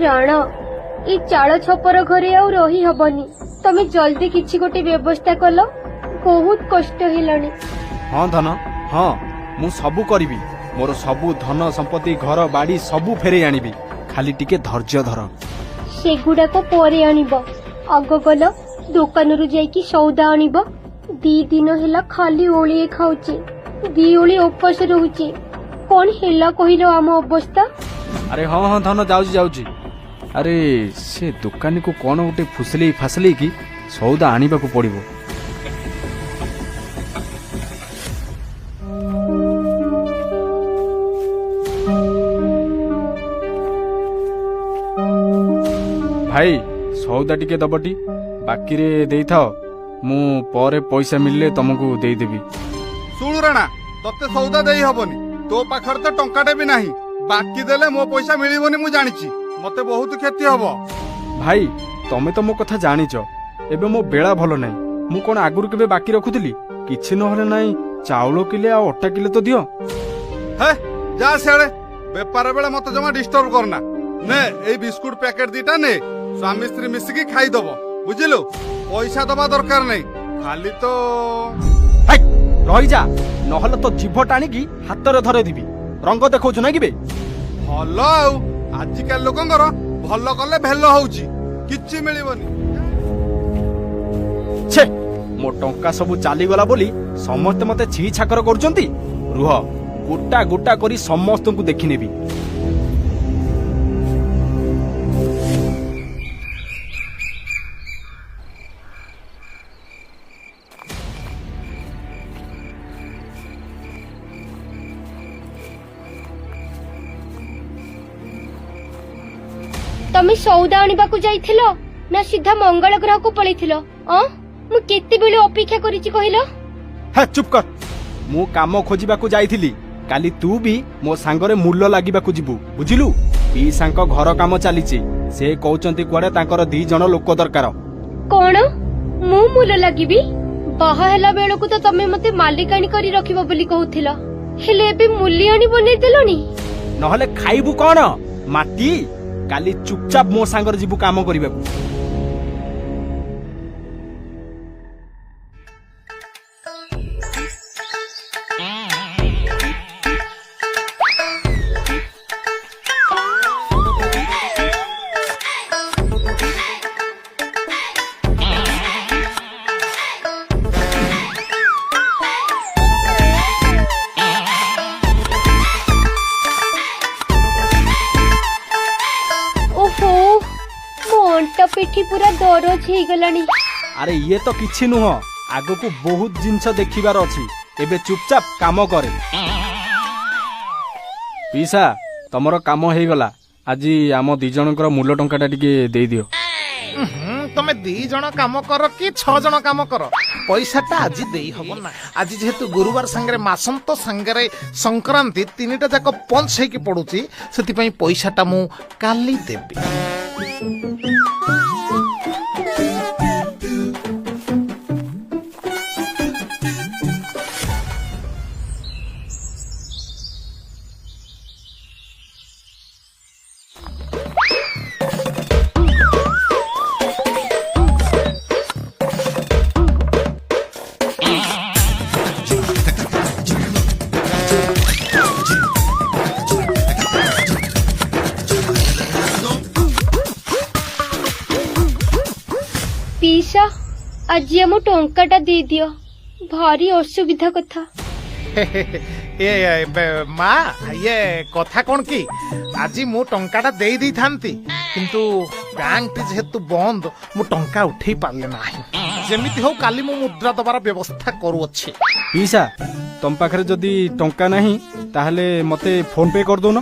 ରାଣ ଏ ଚାଳ ଛପର ଘରେ ଆଉ ରହି ହବନି। ତମେ ଜଲ୍ଦି କିଛି ଗୋଟେ ବ୍ୟବସ୍ଥା କଲ, ବହୁତ କଷ୍ଟ ହେଲାଣି। ହଁ ଧନ, ହଁ ମୁଁ ସବୁ କରିବି। ମୋର ସବୁ ଧନ ସମ୍ପତ୍ତି ଘର ବାଡି ସବୁ ଫେରେଇ ଆଣିବି, ଖାଲି ଟିକେ ଧୈର୍ଯ୍ୟ ଧର। ସେଗୁଡାକ ପରେ ଆଣିବ, ଆଗ ଗଲ ଦୋକାନରୁ ଯାଇକି ସଉଦା ଆଣିବ। 2 ଦିନ ହେଲା ଖାଲି ଓଳିଏ ଖାଉଛି, 2 ଓଳି ଉପାସ ରହୁଛି। କଣ ହେଲା କହିଲ ଆମ ଅବସ୍ଥା? ଆରେ ହଁ ହଁ ଧନ, ଯାଉଛି ଯାଉଛି। ଆରେ ସେ ଦୋକାନୀକୁ କଣ ଗୋଟେ ଫୁସଲେଇ ଫାସଲେଇକି ସଉଦା ଆଣିବାକୁ ପଡିବ। ଭାଇ ସଉଦା ଟିକେ ଦବଟି, ବାକିରେ ଦେଇଥାଅ, ମୁଁ ପରେ ପଇସା ମିଳିଲେ ତମକୁ ଦେଇଦେବି। ଶୁଣୁ ରାଣା, ତତେ ସଉଦା ଦେଇ ହବନି, ତୋ ପାଖରେ ତ ଟଙ୍କାଟେ ବି ନାହିଁ। ବାକି ଦେଲେ ମୋ ପଇସା ମିଳିବନି, ମୁଁ ଜାଣିଛି, ମତେ ବହୁତ କ୍ଷତି ହବ। ଭାଇ ତମେ ତ ମୋ କଥା ଜାଣିଛ, ଏବେ ମୋ ବେଳା ଭଲ ନାହିଁ। ମୁଁ କଣ ଆଗରୁ କେବେ ବାକି ରଖୁଥିଲି? କିଛି ନହେଲେ ନାହିଁ ଚାଉଳ କିଲେ ଆଉ ଅଟା କିଲେ ତ ଦିଅ। ହେ ଯା ସିଆଡେ, ବେପାର ବେଳେ ମତେ ଜମା ଡିଷ୍ଟର୍ବ କରନା। ନେ ଏଇ ବିସ୍କୁଟ ପ୍ୟାକେଟ 2ଟା ନେ, ସ୍ୱାମୀ ସ୍ତ୍ରୀ ମିଶିକି ଖାଇଦବ, ବୁଝିଲୁ? ପଇସା ଦବା ଦରକାର ନାହିଁ, ଖାଲି ତ ରହିଯା, ନହେଲେ ତ ଜିଭ ଟାଣିକି ହାତରେ ଧରେଇଦେବି। ରଙ୍ଗ ଦେଖଉଛୁ ନା କିବେ? ଭଲ ଆଉ ଆଜିକାଲି ଲୋକଙ୍କର ଭଲ କଲେ ଭେଲ ହଉଛି, କିଛି ମିଳିବନି। ଛେ, ମୋ ଟଙ୍କା ସବୁ ଚାଲିଗଲା ବୋଲି ସମସ୍ତେ ମତେ ଛି ଛାକର କରୁଛନ୍ତି। ରୁହ, ଗୋଟା ଗୋଟା କରି ସମସ୍ତଙ୍କୁ ଦେଖିନେବି। ତମେ ସଉଦା ଆଣିବାକୁ ଯାଇଥିଲ ନା ସିଧା ମଙ୍ଗଳ ଗ୍ରହକୁ ପଳେଇଥିଲ? ମୁଁ କେତେବେଳେ ଅପେକ୍ଷା କରିଛି କହିଲ? ହେ ଚୁପ୍ କର, ମୁଁ କାମ ଖୋଜିବାକୁ ଯାଇଥିଲି। କାଲି ତୁ ବି ମୋ ସାଙ୍ଗରେ ମୂଲ ଲାଗିବାକୁ ଯିବୁ, ବୁଝିଲୁ? ପିସାଙ୍କ ଘର କାମ ଚାଲିଛି, ସେ କହୁଛନ୍ତି କୁଆଡେ ତାଙ୍କର 2 ଜଣ ଲୋକ ଦରକାର। କଣ ମୁଁ ମୂଲ ଲାଗିବି? ବାହା ହେଲା ବେଳକୁ ତ ତମେ ମତେ ମାଲିକାଣୀ କରି ରଖିବ ବୋଲି କହୁଥିଲ, ହେଲେ ଏବେ ମୂଲିଆଣୀ ବନେଇ ଦେଲଣି। ନହେଲେ ଖାଇବୁ କଣ? ମାଟି। କାଲି ଚୁପଚାପ ମୋ ସାଙ୍ଗରେ ଯିବୁ କାମ କରିବାକୁ। ପିଠି ପୁରା ଦରଜ ହେଇଗଲାଣି। ଆରେ ଇଏ ତ କିଛି ନୁହଁ, ଆଗକୁ ବହୁତ ଜିନିଷ ଦେଖିବାର ଅଛି। ଏବେ ଚୁପଚାପ କାମ କରେ। ପିସା, ତମର କାମ ହେଇଗଲା। ଆଜି ଆମ 2 ଜଣଙ୍କର ମୂଲ ଟଙ୍କାଟା ଟିକେ ଦେଇଦିଅ। ତମେ 2 ଜଣ କାମ କର କି 6 ଜଣ କାମ କର, ପଇସାଟା ଆଜି ଦେଇ ହବ ନା। ଆଜି ଯେହେତୁ ଗୁରୁବାର ସାଙ୍ଗରେ ମାସନ୍ତ ସାଙ୍ଗରେ ସଂକ୍ରାନ୍ତି, 3ଟା ଯାକ ପଞ୍ଚ ହେଇକି ପଡୁଛି, ସେଥିପାଇଁ ପଇସାଟା ମୁଁ କାଲି ଦେବି। ପିସା, ଆଜି ଆମ ଟଙ୍କାଟା ଦେଇଦିଅ, ଭାରି ଅସୁବିଧା କଥା। ମା, ଇଏ କଥା କଣ କି, ଆଜି ମୁଁ ଟଙ୍କାଟା ଦେଇ ଦେଇଥାନ୍ତି, କିନ୍ତୁ ବ୍ୟାଙ୍କଟି ଯେହେତୁ ବନ୍ଦ, ମୁଁ ଟଙ୍କା ଉଠେଇ ପାରିଲି ନାହିଁ। ଯେମିତି ହଉ କାଲି ମୁଁ ମୁଦ୍ରା ଦବାର ବ୍ୟବସ୍ଥା କରୁଅଛି। ପିସା, ତମ ପାଖରେ ଯଦି ଟଙ୍କା ନାହିଁ ତାହେଲେ ମତେ ଫୋନ ପେ କରିଦଉନ।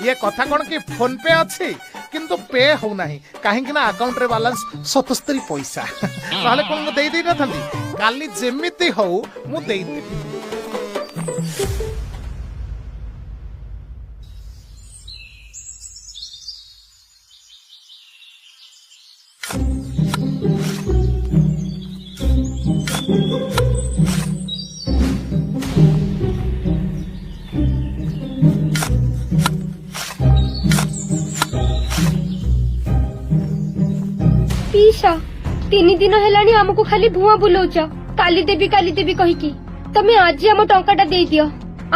ଇଏ କଥା କଣ କି, ଫୋନ ପେ ଅଛି କିନ୍ତୁ ପେ ହଉନାହିଁ, କାହିଁକି ନା ଆକାଉଣ୍ଟରେ ବାଲାନ୍ସ 77 ପଇସା। ନହେଲେ କଣ ମୁଁ ଦେଇ ଦେଇନଥାନ୍ତି? କାଲି ଯେମିତି ହଉ ମୁଁ ଦେଇଦେବି। ତିନି ଦିନ ହେଲାଣି ଆମକୁ ଖାଲି ଭୁଆଁ ବୁଲଉଛ କାଲି ଦେବି କହିକି। ତମେ ଆଜି ଆମ ଟଙ୍କାଟା ଦେଇଦିଅ,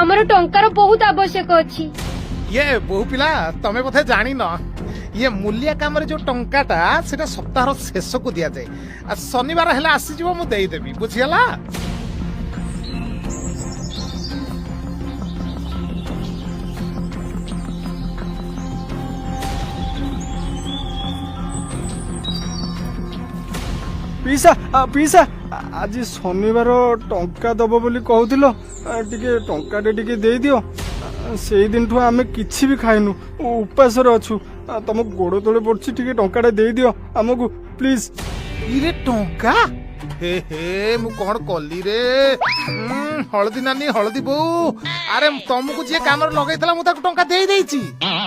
ଆମର ଟଙ୍କାର ବହୁତ ଆବଶ୍ୟକ ଅଛି। ଇଏ ବୋହୁ ପିଲା ତମେ ବୋଧେ ଜାଣିନ, ଇଏ ମୂଲିଆ କାମରେ ଯୋଉ ଟଙ୍କାଟା ସେଟା ସପ୍ତାହର ଶେଷକୁ ଦିଆଯାଏ। ଆଉ ଶନିବାର ହେଲେ ଆସିଯିବ, ମୁଁ ଦେଇଦେବି, ବୁଝିଗଲା? ପିସା ପିସା ଆଜି ଶନିବାର ଟଙ୍କା ଦବ ବୋଲି କହୁଥିଲ, ଟିକେ ଟଙ୍କାଟେ ଟିକେ ଦେଇଦିଅ। ସେଇଦିନଠୁ ଆମେ କିଛି ବି ଖାଇନୁ, ଉପାସରେ ଅଛୁ। ତମ ଗୋଡ ତଳେ ପଡୁଛି, ଟିକେ ଟଙ୍କାଟେ ଦେଇଦିଅ ଆମକୁ ପ୍ଲିଜ। ଇରେ ଟଙ୍କା? ହେ ହେ ମୁଁ କଣ କଲି ରେ? ହଳଦୀ ନାନୀ, ହଳଦୀ ବୋଉ, ଆରେ ତମକୁ ଯିଏ କାମରେ ଲଗେଇଥିଲା ମୁଁ ତାକୁ ଟଙ୍କା ଦେଇ ଦେଇଛି।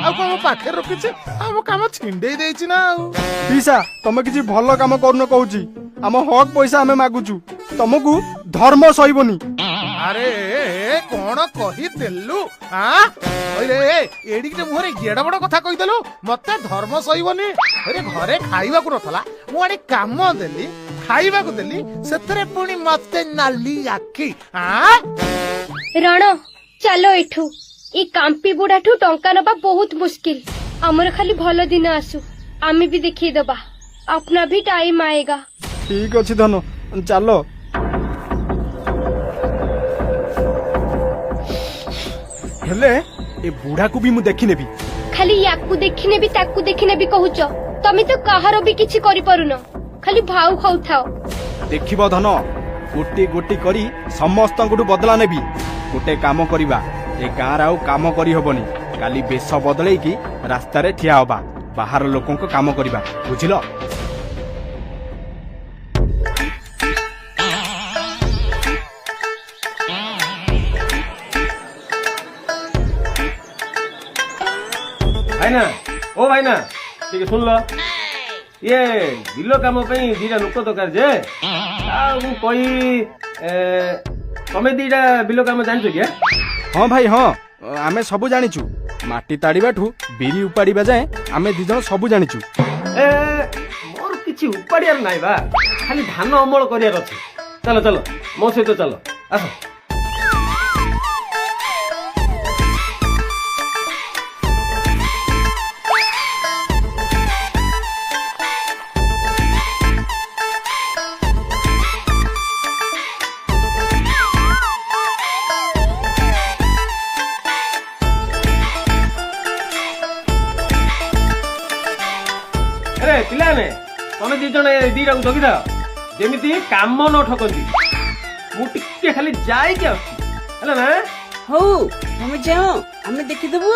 ଆଉ କଣ ମୋ ପାଖରେ ରଖିଛି? ଆମ କାମ ଛିଣ୍ଡେଇ ଦେଇଛି ନା ଆଉ। ପିସା ତମେ କିଛି ଭଲ କାମ କରୁନ କହୁଛି। ଆମ ହକ୍ ପଇସା ଆମେ ମାଗୁଛୁ, ତମକୁ ଧର୍ମ ସହିବନି। ଆରେ କଣ କହିଦେଲୁ? ଏଡିକି ମୁହଁରେ ଏଡ ବଡ କଥା କହିଦେଲୁ। ମତେ ଧର୍ମ ସହିବନି? ଆରେ ଘରେ ଖାଇବାକୁ ନଥିଲା, ମୁଁ ଆଣି କାମ ଦେଲି, ଖାଇବାକୁ ଦେଲି, ସେଥିରେ ପୁଣି ମତେ ନାଲି ଆଖି। ରଣ ଚାଲ ଏଠୁ। ଏ କାମ୍ପି ବୁଢାଠୁ ଟଙ୍କା ନବା ବହୁତ ମୁସ୍କିଲ। ଆମର ଖାଲି ଭଲ ଦିନ ଆସୁ, ଆମେ ବି ଦେଖେଇଦବା। अपना भी टाइम आएगा। ठीक अच्छी धन चल। हेले ए बुढ़ा को भी मु देखि नेबी। खाली याकू देखि नेबी ताकू देखि नेबी कहूच। तमे तो काहारो भी किछि करि पारुन, खाली भाव खाउथाओ। देखिबो धन, गोटी गोटी करी समस्तंकटू बदला नेबी। गोटे काम करिबा, ए गाँव आउ काम करि हबनी। काली बेश बदलै की रास्ता रे ठिया होबा, बाहर लोकन को काम करिबा, बुझिलो? भाईना ओ भाईना ठीक सुन लो, ये बिल काम दीटा लोक दरकार जे तमे दीटा बिल काम जान क्या? हाँ भाई हाँ, आमे सबू जानिचु। माटी ताड़ीबाठू बिरी उपाड़ीबा जाए आमे दी जण सबू जानिचु। मोर किछि उपाड़ियार नाइ बा, खाली धान अमल करियार अछि। चलो चलो मो सहित चलो, आस। अरे पिलाने तमे दी जण दीटा को जगी था, जेमिति काम न ठकंती। मु टिके खाली जाई के आसी हला ना। हो हमें जाओ, हमें देखि देबो।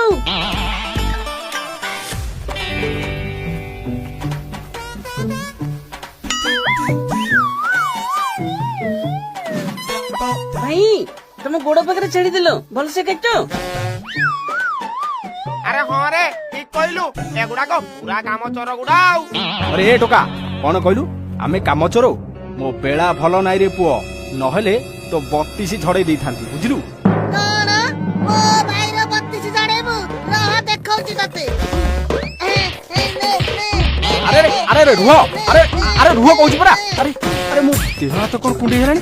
भाई तुम गोड़ पाखरे छेड़ी दिलो, भल से काटो। अरे हाँ रे ठीक कहलु, एगुड़ा को पूरा काम चोर गुड़ाऊ। अरे ए टोका कौन कहलु? आमे काम चोरो? मो बेला भल नाई रे पुओ, नहेले तो 32 झड़े दै थांती, बुझिलु? कौन ओ भाई रो 32 झड़ेबु, रह देखौची तते। अरे रे अरे रे रुह, अरे अरे रुह कहूची परा। अरे अरे मो देह हाथ कोन कुंडी हेलानी।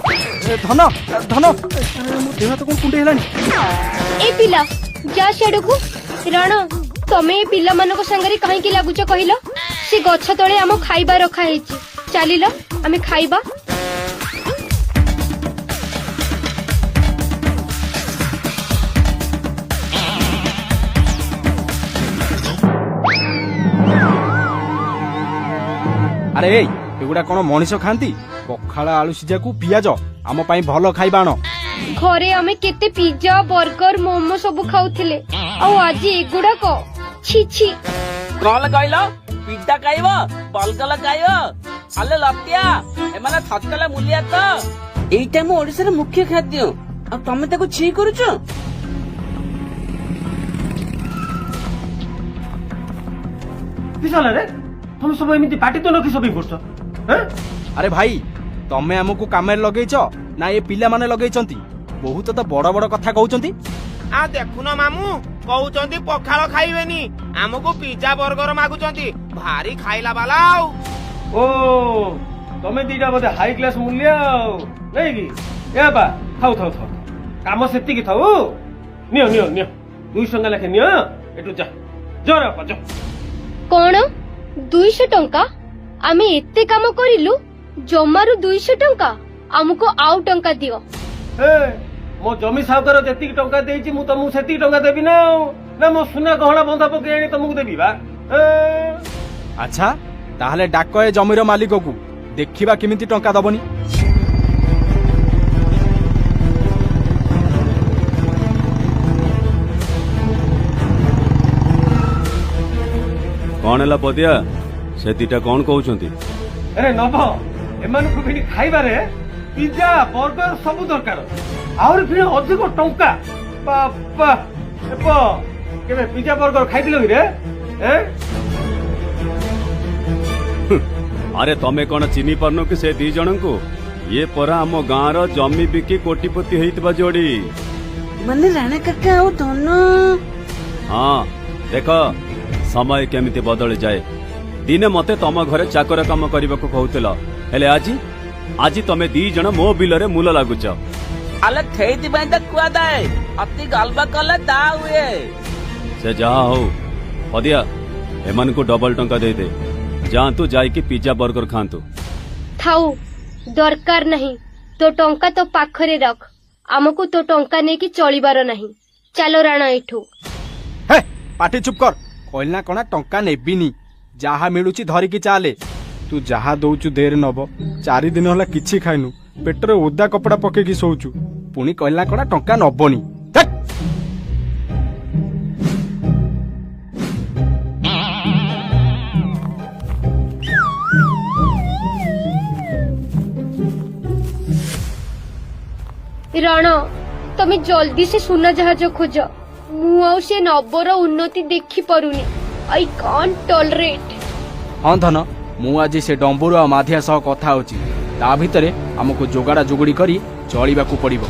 धन धन मो देह हाथ कोन कुंडी हेलानी। ए पिला जा छेड़ू को। रण तमे ए पिला मानको संगरे काहे की लागुच कहिलो? से गछ तळे आम खाइबा रखा हेची, चलिलो आमे खाइबा। अरे एगुड़ा कौन मनीष खाती? पखाला आलू सिझा को पियाज आम पाई भल खाइबा आण। घरे आमे केते पिज्जा बर्गर मोमो सब खाउथिले, आ आज एगुड़ाक छी छी। कल कहलो पिड्डा खाइबो, बलगल खाइबो, आले लतिया एमाने थकले मुलिया तो। एइटा मो ओडिसा रे मुख्य खाद्य, आ तमे ताको छी करूचो। किसला रे तुम सब एमिति पाटी तो नखि सबई करछ? हैं? अरे भाई तमे हमकु कामे लगेइछ ना ये पिला माने लगेइछंती? बहुत तो बड़ बड़ कथा कहउचंती। आ देखुन मामू कहउचंती पखाଳ खाइबेनी, हमको पिज्जा बर्गर मागुचंती, भारी खाइला बाला। ओ ତମେ ଦିଟା ବୋଧେ ହାଇ କ୍ଲାସ ମୂଲ୍ୟ ନାଇଁ କି ଏ ବାପା ଥାଉ ଥାଉ ଥାଉ କାମ ସେତିକି ଥାଉ ନିଅ ନିଅ ନିଅ 200 ଟଙ୍କା ଲେଖେ ନିଅ ଏଠୁ ଯା ଜୋର ବାପା ଯା କଣ 200 ଟଙ୍କା? ଆମେ ଏତେ କାମ କରିଲୁ ଜମାରୁ 200 ଟଙ୍କା? ଆମକୁ ଆଉ ଟଙ୍କା ଦିଅ। ଏ ମୋ ଜମି ସାହୁକାର ଯେତିକି ଟଙ୍କା ଦେଇଛି ମୁଁ ତମକୁ ସେତିକି ଟଙ୍କା ଦେବି ନା ଆଉ ନା ମୋ ସୁନା ଗହଣା ବନ୍ଧା ପକେଇ ଆଣି ତମକୁ ଦେବି ବା ଆଚ୍ଛା ତାହେଲେ ଡାକ ଏ ଜମିର ମାଲିକକୁ ଦେଖିବା କେମିତି ଟଙ୍କା ଦବନି। କଣ ହେଲା ପଦିଆ ସେ ଦିଟା କଣ କହୁଛନ୍ତି? ଆରେ ନବ ଏମାନଙ୍କୁ ଫିଣି ଖାଇବାରେ ପିଜା ବର୍ଗର ସବୁ ଦରକାର ଆହୁରି ଫିଣି ଅଧିକ ଟଙ୍କା ବାପା କେବେ ପିଜା ବର୍ଗର ଖାଇଥିଲ କି ରେ ଆରେ ତମେ କଣ ଚିହ୍ନି ପାରୁନ କି ସେ ଦି ଜଣଙ୍କୁ? ଇଏ ପରା ଆମ ଗାଁର ଜମି ବିକି କୋଟିପତି ହେଇଥିବା ଯୋଡି। ମାନେ ରାଣା କାକା ଆଉ ଧନ। ହଁ ଦେଖ ସମୟ କେମିତି ବଦଳି ଯାଏ। ଦିନେ ମତେ ତମ ଘରେ ଚାକର କାମ କରିବାକୁ କହୁଥିଲ ହେଲେ ଆଜି ତମେ ଦି ଜଣ ମୋ ବିଲରେ ମୂଲ ଲାଗୁଛ। ଆଲେ ସେଇଥିପାଇଁ ତ କୁହାଯାଏ ଅତି ଗଲ୍ପ କଲେ ତା ହୁଏ। ସେ ଯାହା ହଉ ପଦିଆ ଏମାନଙ୍କୁ ଡବଲ ଟଙ୍କା ଦେଇଦେ ଯାଆନ୍ତୁ ଯାଇକି ପିଜା ବର୍ଗର ଖାଆନ୍ତୁ। ଥାଉ ଦରକାର ନାହିଁ ତୋ ଟଙ୍କା ତୋ ପାଖରେ ରଖ ଆମକୁ ତୋ ଟଙ୍କା ନେଇକି ଚଳିବାର ନାହିଁ। ଚାଲ ରାଣା ଏଠୁ। ହେ ପାଟି ଚୁପ୍ କର କହିଲି ନା କଣା ଟଙ୍କା ନେବିନି ଯାହା ମିଳୁଛି ଧରିକି ଚାଲେ। ତୁ ଯାହା ଦଉଛୁ ଦେରେ ନବ 4 ଦିନ ହେଲା କିଛି ଖାଇନୁ ପେଟରେ ଓଦା କପଡା ପକେଇକି ଶୋଉଛୁ ପୁଣି କହିଲା କଣା ଟଙ୍କା ନବନି। ଧ୍ୟାଟ୍। ରଣ ତମେ ଜଲ୍ଦି ସେ ସୁନା ଜାହାଜ ଖୋଜ। ମୁଁ ଆଉ ସେ ନବର ଉନ୍ନତି ଦେଖି ପାରୁନି। I can't tolerate. ହଁ ଧନ ମୁଁ ଆଜି ସେ ଡମ୍ବୁରୁ ଆଉ ମାଧିଆ ସହ କଥା ହଉଛି ତା ଭିତରେ ଆମକୁ ଯୋଗାଡା ଯୋଗଡି କରି ଚଳିବାକୁ ପଡିବ।